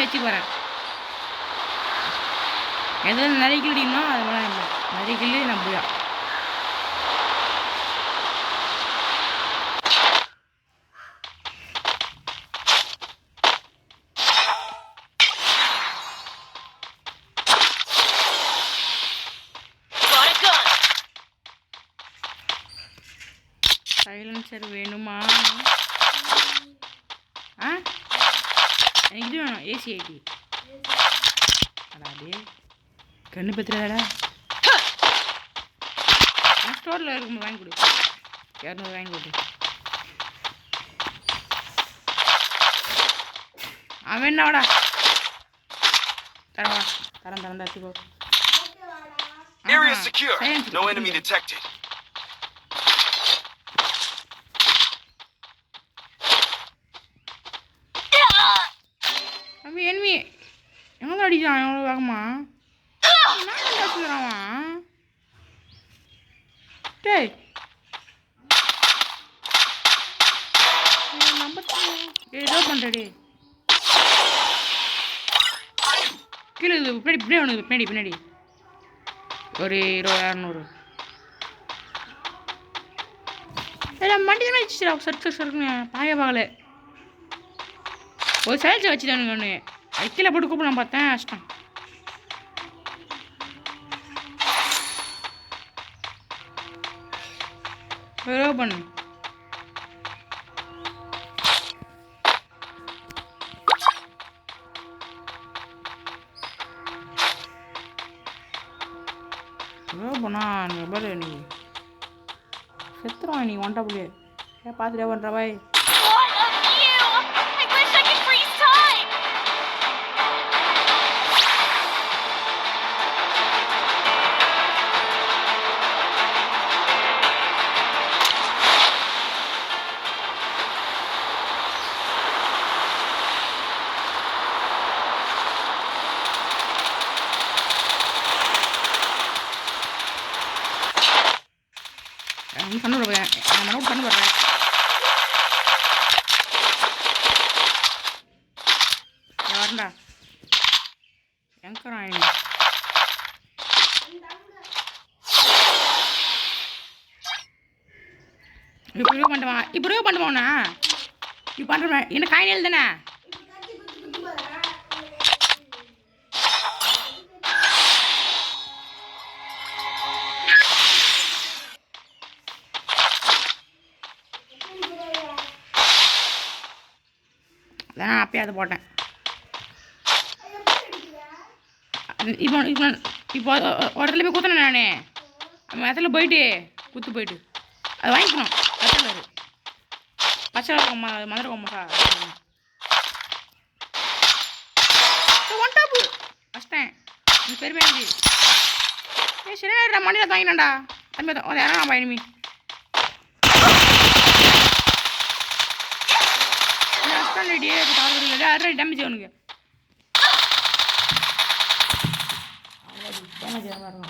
வச்சு போகிறேன். எதாவது நிறைய கில் அடிக்கணும் அது வேணாம். இல்லை நிறைய கில்லு நம்பியா சைலன்சர் வேணுமா? எனக்கு இது வேணும். ஏசி அடாடே கண்ணு பத்துறதாடா. ஸ்டோரில் இருக்கும்போது வாங்கி கொடு. 200 வாங்கி கொடு. அவன் என்னவாடா தரவா தரம் வச்சுக்கோ. Area secure. No enemy detected. அவன் enemy எங்க அடிச்சான் எவ்வளோ வேகமா? என்ன பேசுறான் டேய்? ஏதோ பண்றடி கீழே பின்னாடி பின்னாடி பின்னாடி ஒரு 20-200 மண்டி தானே வச்சுடா. சருக்கு பாய பாகல ஒரு சைல்ஸை வச்சுட்டானுங்க. ஒன்று கீழே போட்டு கூப்பிடலாம் பார்த்தேன். கஷ்டம். பண்ணு பண்ணா பாரு நீ செத்துருவான். நீ ஒன்ட்டா புள்ளியே பார்த்துட்டே பண்ணுற பாய். பண்ண போகிறேன் நான் பண்ண போடுறேன். வரண்டா எங்கறான் இப்படியே பண்ணுவான். இப்படியே பண்ணுவானா? இப்படி பண்ணுறேன். என்ன காயினல் தானே? அதான் அப்பயே அதை போட்டேன். இப்போ இப்போ இப்போ ஒரு இடத்துல போய் குத்துனேன் நானே. அந்த இடத்துல போயிட்டு குத்து போயிட்டு அதை வாங்கிக்கணும். பச்சை மதுரை கொம்பா ஒன் டாப்பு ஃபஸ்ட்டேன். எனக்கு பெருமையாக இருந்துச்சு. சரி மண்ணில் தாங்கினான்டா தம்பி. யாரா நான் பயணிமி டேமேஜ் அவனுக்கு டேமேஜ் ஆகும்.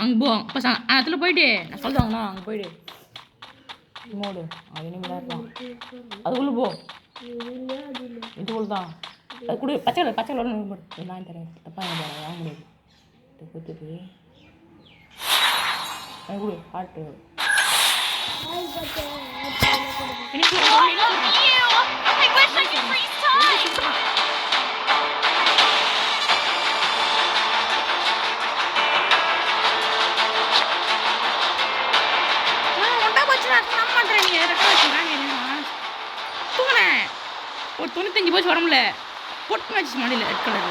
அங்கே போ அதில் போயிட்டு நான் சொல்லுவாங்கண்ணா அங்கே போயிடு மோடு அது இனிமேல் இருக்கலாம். அதுக்குள்ளே போ. இதுக்குள்ள தான் அது கொடு. பச்சை பச்சை நான் தரேன். தப்பாக என்ன வாங்க முடியாது. கொடுத்துட்டு அது கொடு ஹார்ட்டு. ஒரு 95 போச்சு வரமுல பொட்டு வச்சு மாடியில் ரெட் கலர்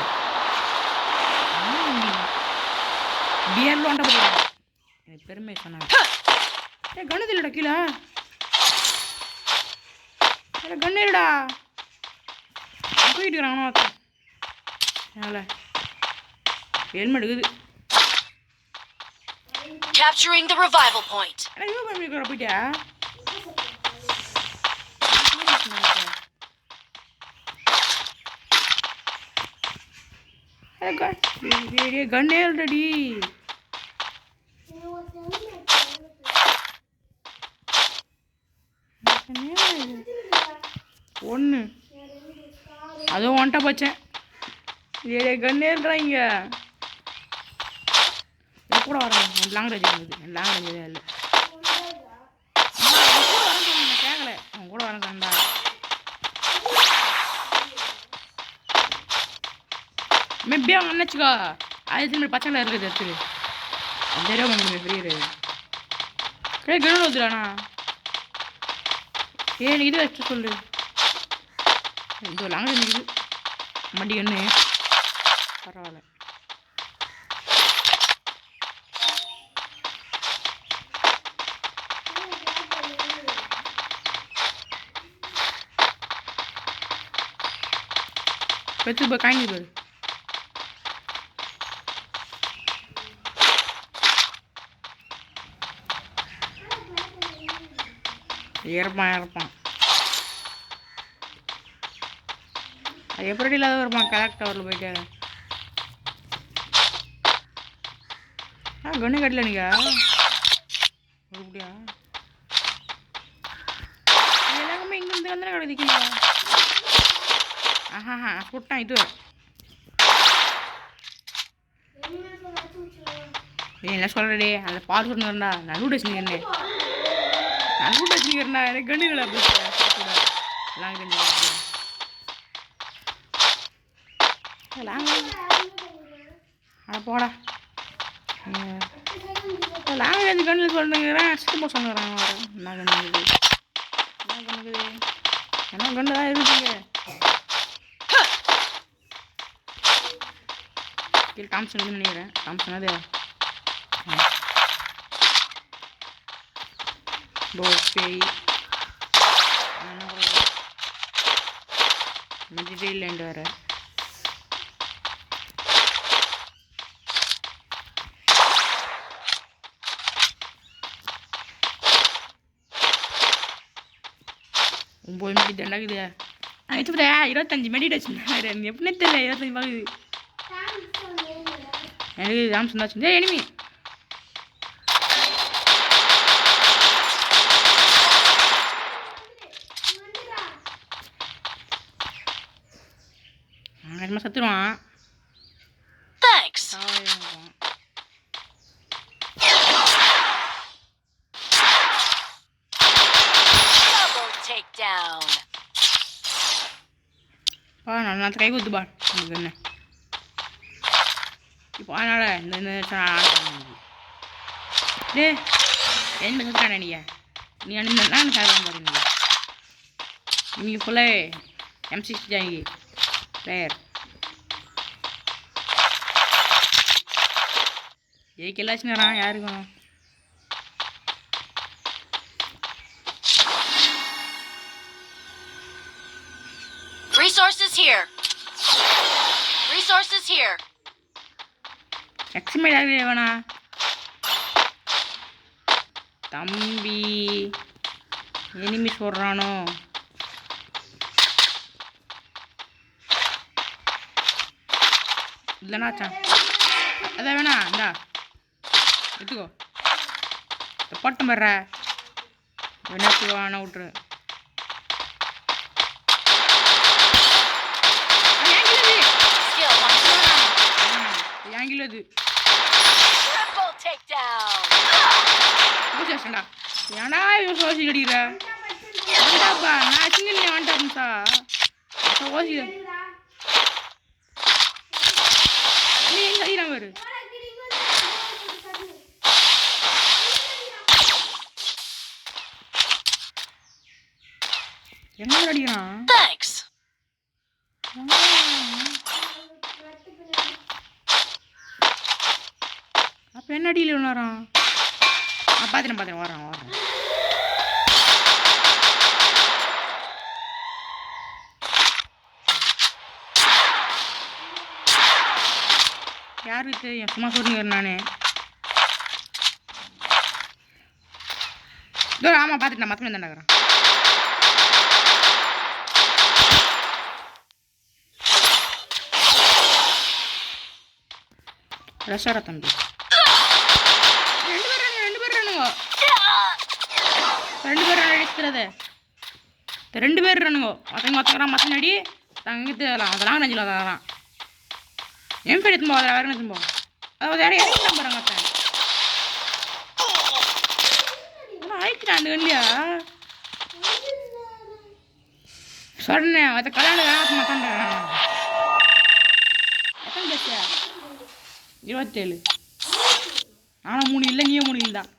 பியர்ல ஒன்றை போடுறாங்க. எனக்கு பெருமை சொன்னாங்க. கண்ணு இல்லடா கீழே கண்ணு இல்லடா போயிட்டு இருக்கிறாங்க. ஹெல்மெட் இருக்குது. Capturing the revival point. போயிட்டியா? கண்ணே ஆல்ரெடி ஒன்று அதுவும் ஒன்ட்டா போச்சேன். ஏ கண்ணேன்றாங்க கூட வரேன். என் லாங் ரேஞ்ச் இருந்தது. என் லாங் ரேஞ்ச் இல்லை கேட்கல. அவன் கூட வரேன் கண்டா மேபி அவங்க நினச்சிக்கோ 1000 பச்சை கலர் இருக்குது எடுத்து தெரியும் உங்களுக்கு ஃப்ரீ கிடையாது கெடு வந்துடாண்ணா. எனக்கு இது வச்சு சொல்லு. இது லாங் ரேஞ்ச் இருக்குது மண்டி கண்ணு பரவாயில்ல. பெற்று போய் காய்ஞ்சி போயிரு. இருப்பான் அது எப்படி இல்லாத வருப்பான் கலெக்ட் டவரில் போயிட்டு. கண்ணு கட்டல நீங்க அப்படியா எல்லாருமே இங்கிருந்து வந்து கிடைக்குங்களா? ஆஹா சுட்டான் இது என்ன சொல்கிறடே அந்த பால் சொன்னா நான் லூட் வச்சுக்கிறேன். நான் லூட் வச்சுக்கிறேன்டா எனக்கு கண்ணுகளை லாங் ஆனால் போடா லாங் ரேஞ்சு கண்ணில் சொல்லுங்கிறேன். சித்தப்பா சொன்னுறேன் என்ன கண்ணுக்குது என்ன கண்ணு தான் இருக்குங்க. கீழே டாம்சன் நினைக்கிறேன். டாம்சன் அது பேய் மெஜிடேலேண்ட் வேறு. ஒம்பது மணி தண்டாக்குது. ஆயிடுச்சுடா 25 மெடிடேஷன் எப்படின்னே தெரியல. 25 பாக்குது எனக்கு டாம்சன் தான் வச்சு எனிமி சத்துருவான். Thanks. Double takedown. நான் கை குத்துப்பா எனக்கு என்ன இப்போ அதனால் இந்த டே என்ன சொல்லிட்டானே நீ அனுப்பினா சாதம் பாருங்க. நீங்கள் ஃபுல்லாக M60 ஜாங்கி பிளேயர் ஜெயிக்கலாச்சுங்கிறான் யாருக்கும். Resources here. Resources here. எக்ஸிமேட் ஆகவே வேணா தம்பி எனிமி சொல்கிறானோ. இல்லைனாச்சா அதான் வேணா இந்தா எடுத்துக்கோ போட்டம் படுற வினாச்சு வேணா விட்ரு. ஏங்கிலது Triple takedown. பூஜாண்டா ஏன்னா இவன் சோசி கடிக்கிற வேண்டாப்பா நான் சிங்கிள் வேண்டாம்சா ஓசி நீ எங்க அடிக்கிறான் பாரு. எங்க அடிக்கிறான்? Thanks. அப்போ என்ன அடியில் விளாட்றான்? பார்த்துட்டேன் வரான் யாருக்கு தெரியும் சும்மா சொல்லுங்க நானே. ஆமாம் பார்த்துட்டேன் மற்ற தான் நகரம். ரஷாரா தம்பி 2 பேரும் ரெண்டு பேர் அடிக்கிறது 2 பேர் இருக்கானுங்க ஒருத்தங்க மத்தம் அடி தங்கிட்டு அதெல்லாம் நெஞ்சில் அதெல்லாம் எம்பி எடுத்துப்போம் அதில் வேறு எடுத்துப்போம் அதாவது யாரும் இறங்கிட்டான் பாருங்க அத்தன் ஆயிடுச்சுடா அந்த கண்டியா சொன்னேன் அதை கல்யாணம் வேணாம் மாட்டான் எத்தனை பேசியா 27 ஆனால் 3 இல்லை நீயே 3 இல்லை தான்